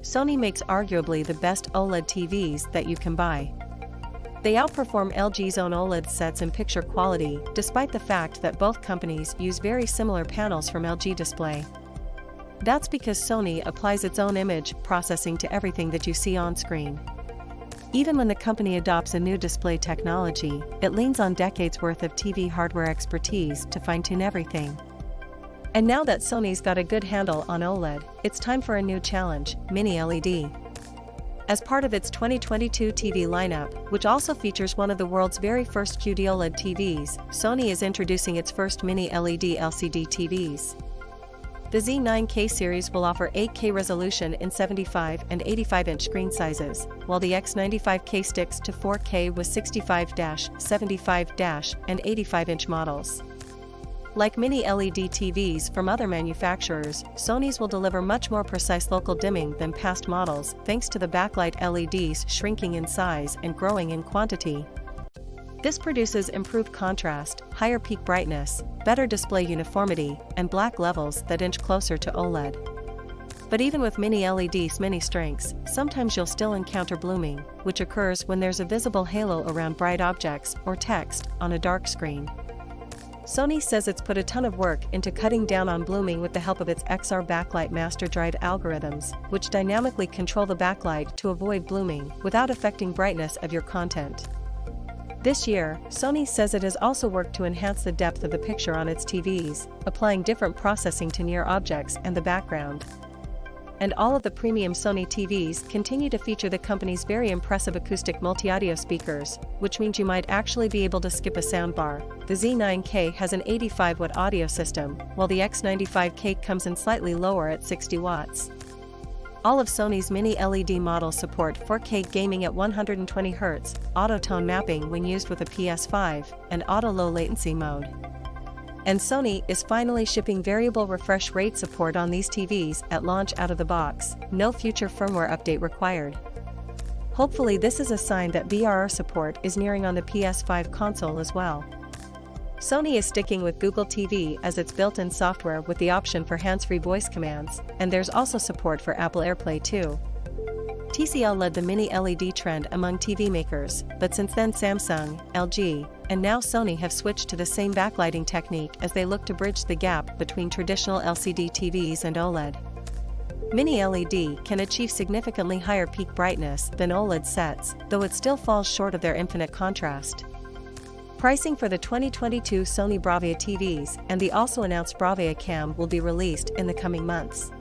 Sony makes arguably the best OLED TVs that you can buy. They outperform LG's own OLED sets in picture quality, despite the fact that both companies use very similar panels from LG Display. That's because Sony applies its own image processing to everything that you see on screen. Even when the company adopts a new display technology, it leans on decades worth of TV hardware expertise to fine-tune everything. And now that Sony's got a good handle on OLED, it's time for a new challenge, Mini LED. As part of its 2022 TV lineup, which also features one of the world's very first QD-OLED TVs, Sony is introducing its first Mini LED LCD TVs. The Z9K series will offer 8K resolution in 75 and 85-inch screen sizes, while the X95K sticks to 4K with 65, 75, and 85-inch models. Like Mini LED TVs from other manufacturers, Sony's will deliver much more precise local dimming than past models thanks to the backlight LEDs shrinking in size and growing in quantity. This produces improved contrast, higher peak brightness, better display uniformity, and black levels that inch closer to OLED. But even with Mini LED's many strengths, sometimes you'll still encounter blooming, which occurs when there's a visible halo around bright objects or text on a dark screen. Sony says it's put a ton of work into cutting down on blooming with the help of its XR backlight master drive algorithms, which dynamically control the backlight to avoid blooming without affecting brightness of your content. This year, Sony says it has also worked to enhance the depth of the picture on its TVs, applying different processing to near objects and the background. And all of the premium Sony TVs continue to feature the company's very impressive acoustic multi-audio speakers, which means you might actually be able to skip a soundbar. The Z9K has an 85-watt audio system, while the X95K comes in slightly lower at 60 watts. All of Sony's Mini LED models support 4K gaming at 120Hz, auto-tone mapping when used with a PS5, and auto-low latency mode. And Sony is finally shipping variable refresh rate support on these TVs at launch out of the box, no future firmware update required. Hopefully this is a sign that VRR support is nearing on the PS5 console as well. Sony is sticking with Google TV as its built-in software with the option for hands-free voice commands, and there's also support for Apple AirPlay too. TCL led the Mini LED trend among TV makers, but since then Samsung, LG, and now Sony have switched to the same backlighting technique as they look to bridge the gap between traditional LCD TVs and OLED. Mini LED can achieve significantly higher peak brightness than OLED sets, though it still falls short of their infinite contrast. Pricing for the 2022 Sony Bravia TVs and the also announced Bravia Cam will be released in the coming months.